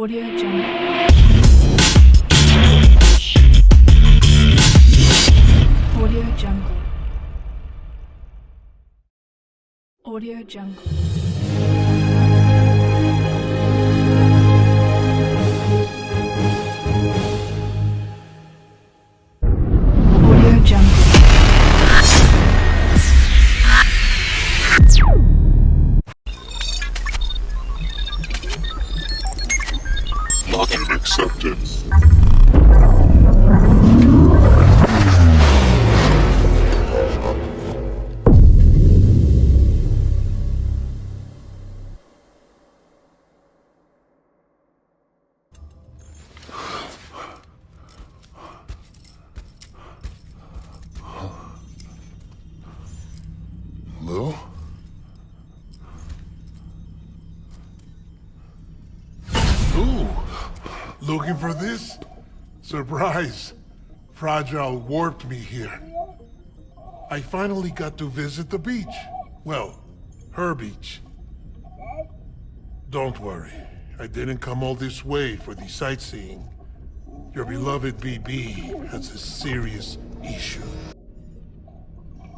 Audio Jungle. Audio Jungle. Audio Jungle. Audio Jungle. Login accepted. Lou? Ooh, looking for this? Surprise! Fragile warped me here. I finally got to visit the beach. Well, her beach. Don't worry, I didn't come all this way for the sightseeing. Your beloved BB has a serious issue.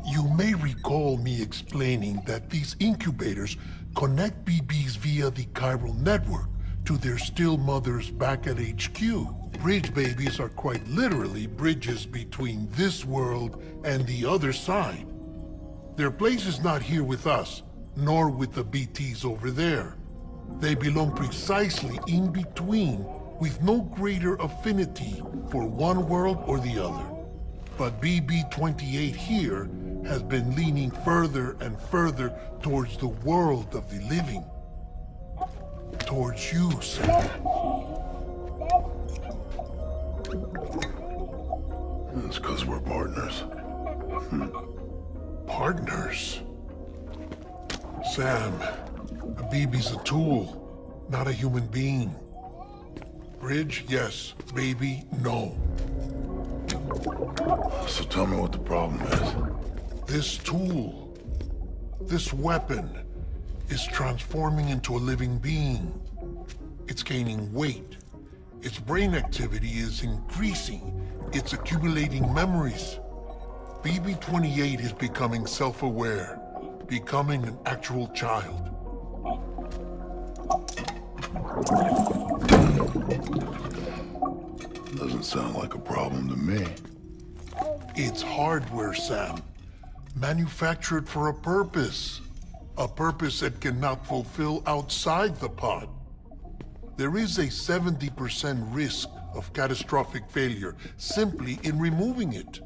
You may recall me explaining that these incubators connect BBs via the chiral network to their still mothers back at HQ. Bridge babies are quite literally bridges between this world and the other side. Their place is not here with us, nor with the BTs over there. They belong precisely in between, with no greater affinity for one world or the other. But BB-28 here has been leaning further and further towards the world of the living. Towards you, Sam. That's because we're partners. Partners? Sam, a BB's a tool, not a human being. Bridge, yes. Baby, no. So tell me what the problem is. This tool, this weapon, is transforming into a living being. It's gaining weight. Its brain activity is increasing. It's accumulating memories. BB-28 is becoming self-aware, becoming an actual child. Doesn't sound like a problem to me. It's hardware, Sam. Manufactured for a purpose. A purpose it cannot fulfill outside the pod. There is a 70% risk of catastrophic failure simply in removing it.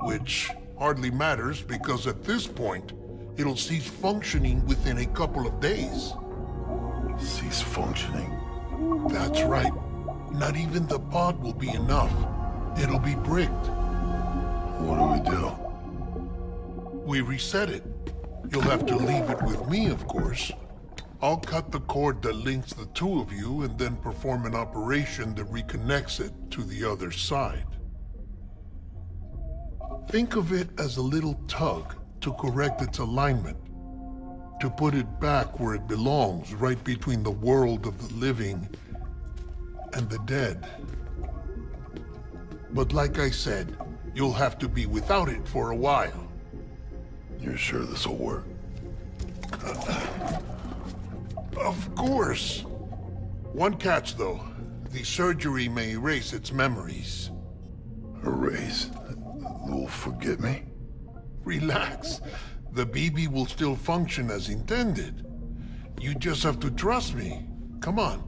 Which hardly matters because at this point, it'll cease functioning within a couple of days. Cease functioning? That's right. Not even the pod will be enough. It'll be bricked. What do we do? We reset it. You'll have to leave it with me, of course. I'll cut the cord that links the two of you and then perform an operation that reconnects it to the other side. Think of it as a little tug to correct its alignment, to put it back where it belongs, right between the world of the living and the dead. But like I said, you'll have to be without it for a while. You're sure this'll work? Of course. One catch, though. The surgery may erase its memories. Erase? Will forget me? Relax. The BB will still function as intended. You just have to trust me. Come on.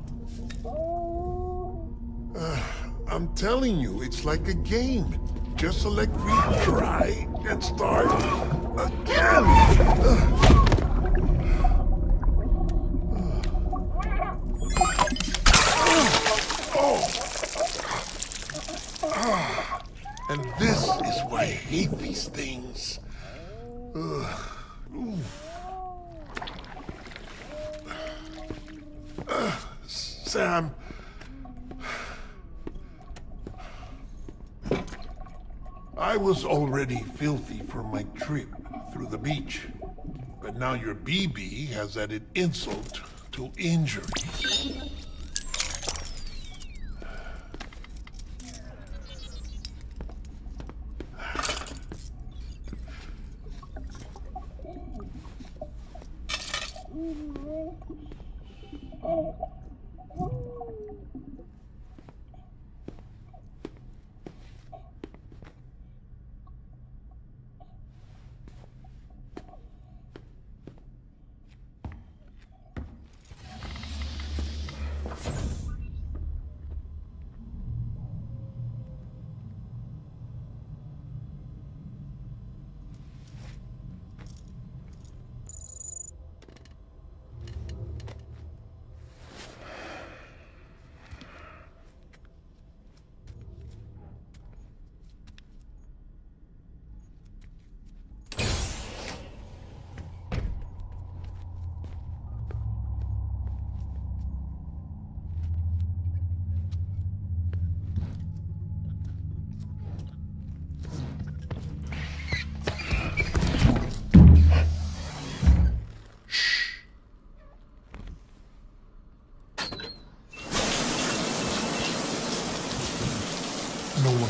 I'm telling you, it's like a game. Just select retry and start again. And this is why I hate these things. Sam. I was already filthy from my trip through the beach. But now your BB has added insult to injury.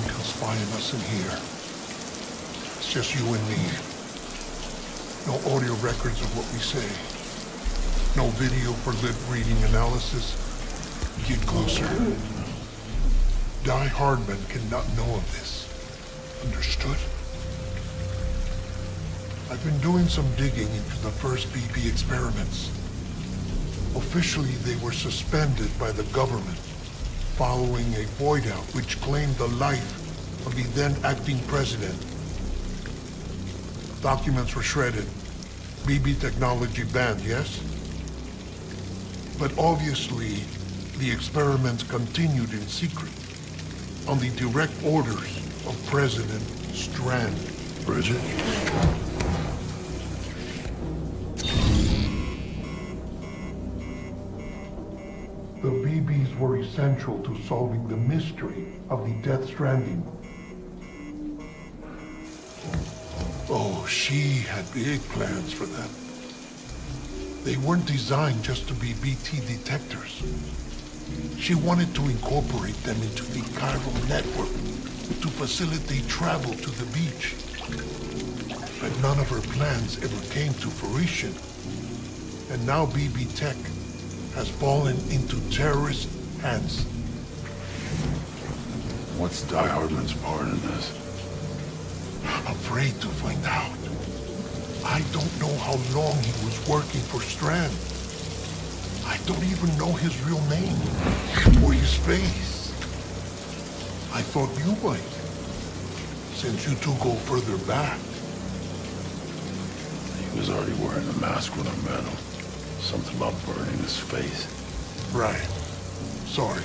can spy on us in here. It's just you and me. No audio records of what we say. No video for lip-reading analysis. Get closer. Die Hardman cannot know of this. Understood? I've been doing some digging into the first BP experiments. Officially, they were suspended by the government following a void-out which claimed the life of the then-acting president. Documents were shredded. BB technology banned, yes? But obviously, the experiments continued in secret, on the direct orders of President Strand. Bridget? The BBs were essential to solving the mystery of the Death Stranding. Oh, she had big plans for them. They weren't designed just to be BT detectors. She wanted to incorporate them into the chiral network to facilitate travel to the beach. But none of her plans ever came to fruition. And now BB Tech has fallen into terrorist hands. What's Die Hardman's part in this? Afraid to find out. I don't know how long he was working for Strand. I don't even know his real name or his face. I thought you might, since you two go further back. He was already wearing a mask when I met him. Something about burning his face. Right. Sorry.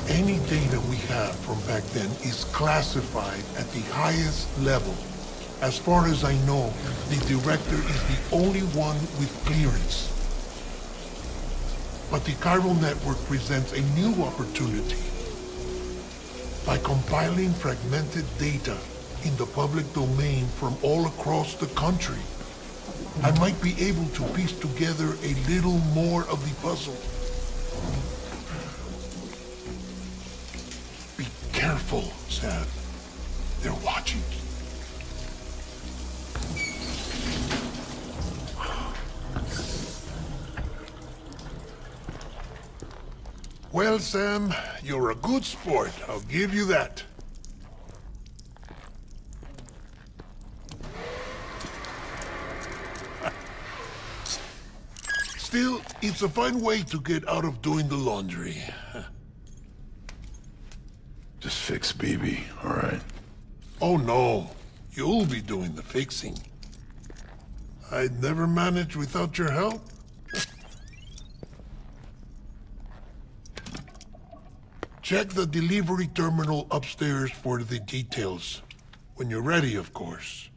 Any data we have from back then is classified at the highest level. As far as I know, the director is the only one with clearance. But the chiral network presents a new opportunity. By compiling fragmented data in the public domain from all across the country, I might be able to piece together a little more of the puzzle. Be careful, Sam. They're watching. Well, Sam, you're a good sport. I'll give you that. Still, it's a fine way to get out of doing the laundry. Just fix BB, all right? Oh, no. You'll be doing the fixing. I'd never manage without your help. Check the delivery terminal upstairs for the details. When you're ready, of course.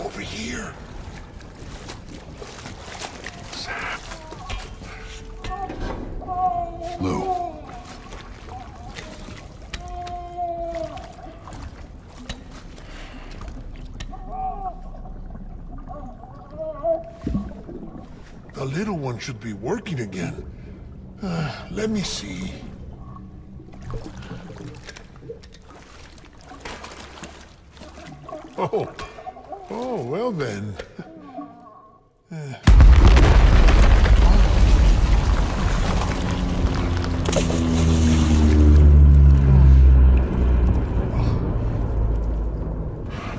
Over here. Sam. Lou. The little one should be working again. Let me see. Oh, well then.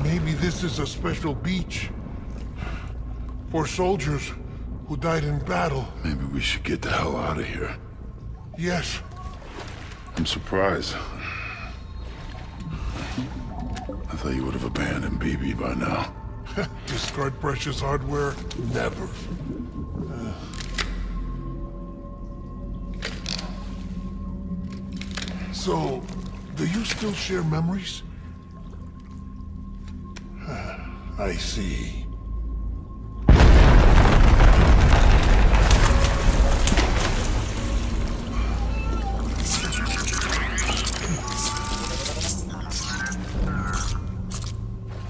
Maybe this is a special beach for soldiers who died in battle. Maybe we should get the hell out of here. Yes. I'm surprised. I thought you would have abandoned BB by now. Discard precious hardware? Never. So, do you still share memories? I see.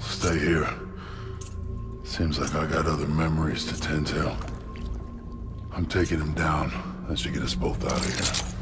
Stay here. Seems like I got other memories to tend to. I'm taking him down. That should get us both out of here.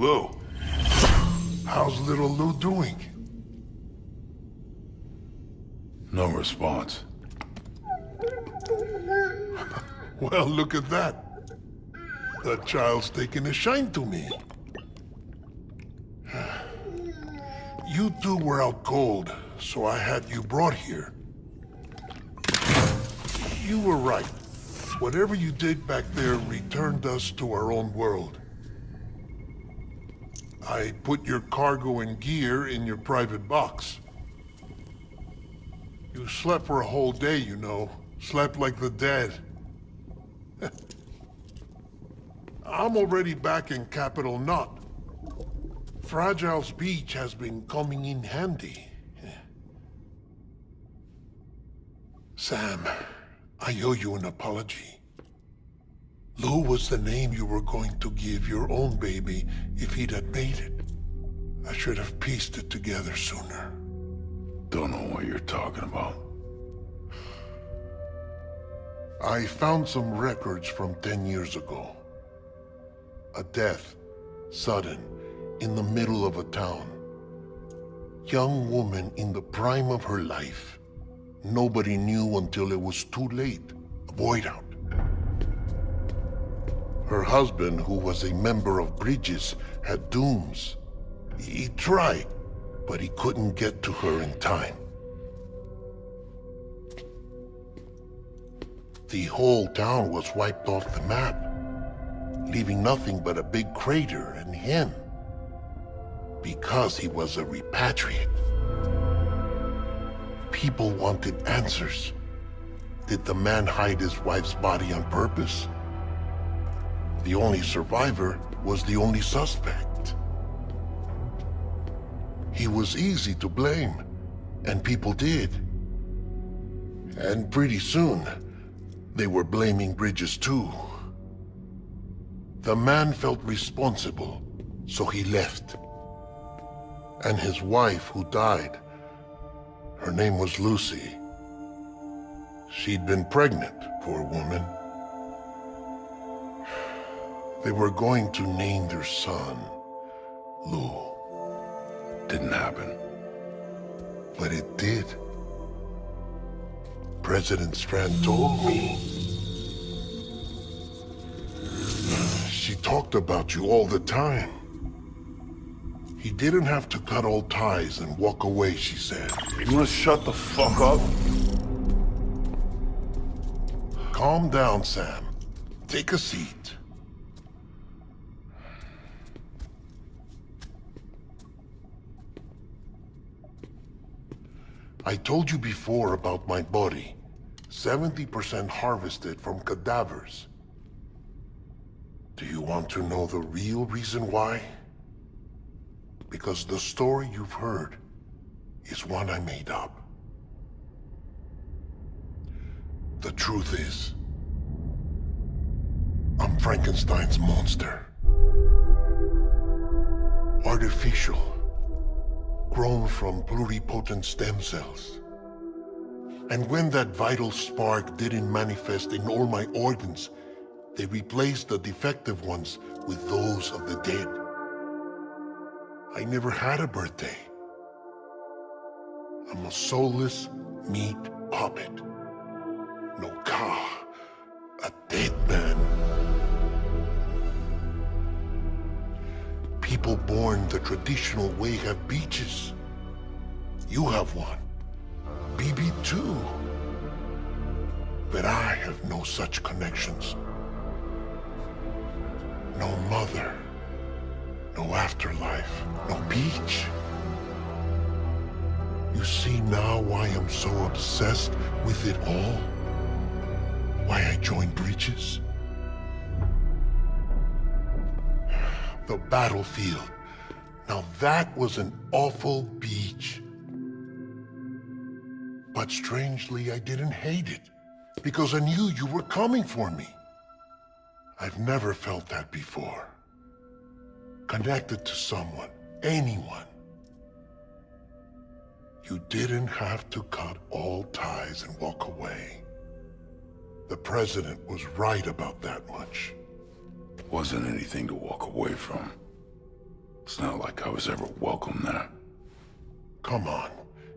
Lou. How's little Lou doing? No response. Well, look at that. The child's taking a shine to me. You two were out cold, so I had you brought here. You were right. Whatever you did back there returned us to our own world. I put your cargo and gear in your private box. You slept for a whole day, you know. Slept like the dead. I'm already back in Capital Knot. Fragile's beach has been coming in handy. Sam, I owe you an apology. Lou was the name you were going to give your own baby if he'd had made it. I should have pieced it together sooner. Don't know what you're talking about. I found some records from 10 years ago. A death, sudden, in the middle of a town. Young woman in the prime of her life. Nobody knew until it was too late. A void out. Her husband, who was a member of Bridges, had dooms. He tried, but he couldn't get to her in time. The whole town was wiped off the map, leaving nothing but a big crater and him. Because he was a repatriate. People wanted answers. Did the man hide his wife's body on purpose? The only survivor was the only suspect. He was easy to blame, and people did. And pretty soon, they were blaming Bridges too. The man felt responsible, so he left. And his wife, who died, her name was Lucy. She'd been pregnant, poor woman. They were going to name their son Lou. Didn't happen. But it did. President Strand told me. She talked about you all the time. He didn't have to cut all ties and walk away, she said. You wanna shut the fuck up? Calm down, Sam. Take a seat. I told you before about my body. 70% harvested from cadavers. Do you want to know the real reason why? Because the story you've heard is one I made up. The truth is, I'm Frankenstein's monster. Artificial. Grown from pluripotent stem cells. And when that vital spark didn't manifest in all my organs, they replaced the defective ones with those of the dead. I never had a birthday. I'm a soulless meat puppet. No Ka, a dead man. People born the traditional way have beaches. You have one. BB too. But I have no such connections. No mother. No afterlife. No beach. You see now why I'm so obsessed with it all? Why I joined Bridges? The battlefield. Now that was an awful beach. But strangely, I didn't hate it, because I knew you were coming for me. I've never felt that before. Connected to someone, anyone. You didn't have to cut all ties and walk away. The president was right about that much. Wasn't anything to walk away from. It's not like I was ever welcome there. Come on.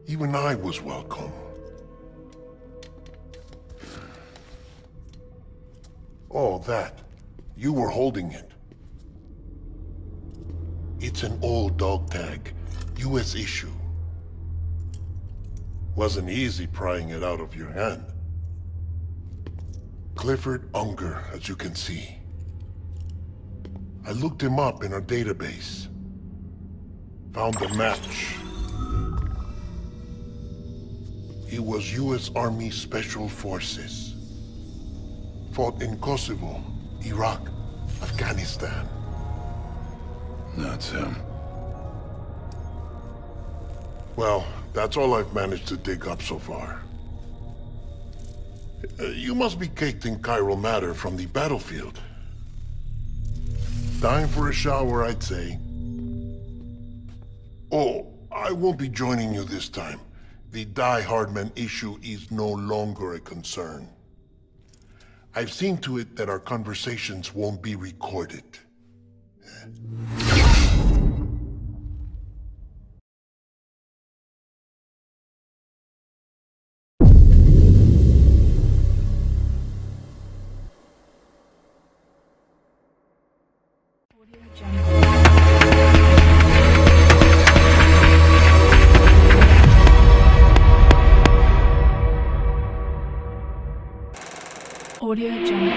Even I was welcome. Oh, that. You were holding it. It's an old dog tag. U.S. issue. Wasn't easy prying it out of your hand. Clifford Unger, as you can see. I looked him up in our database. Found a match. He was U.S. Army Special Forces. Fought in Kosovo, Iraq, Afghanistan. That's him. Well, that's all I've managed to dig up so far. You must be caked in chiral matter from the battlefield. Time for a shower, I'd say. Oh, I won't be joining you this time. The Die Hardman issue is no longer a concern. I've seen to it that our conversations won't be recorded. Audio Jungle. Audio Jungle.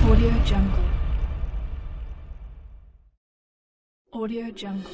Audio Jungle. Audio Jungle.